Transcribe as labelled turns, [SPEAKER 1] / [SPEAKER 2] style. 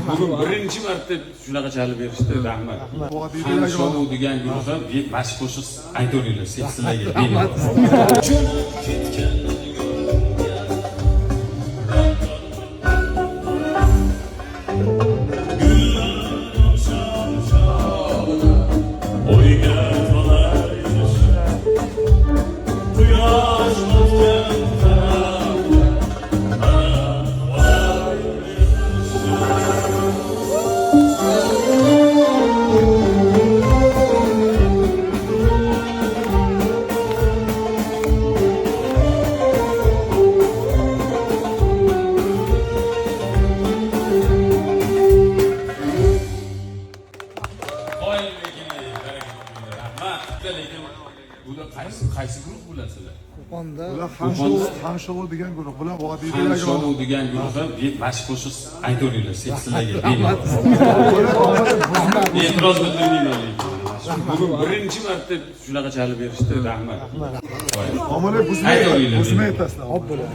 [SPEAKER 1] Bugun birinchi marta shunaqa chalib berishdi. Rahmat. Ham shou degan guruhga mashq qo'shiq aytaveringlar, sizlarga. Lekin bular qaysi guruh bulasizlar?
[SPEAKER 2] Qo'qonda
[SPEAKER 3] Bular ham shou degan guruh. Bular
[SPEAKER 1] Ham shou degan guruhga mashq qo'shiq aytaveringlar, sizlarga. E'tiroz bildirmayman. Bugun birinchi marta shunaqa chalib berishdi. Rahmat.
[SPEAKER 3] Omonat buzmay aytasizlar.
[SPEAKER 2] hop bo'ladi.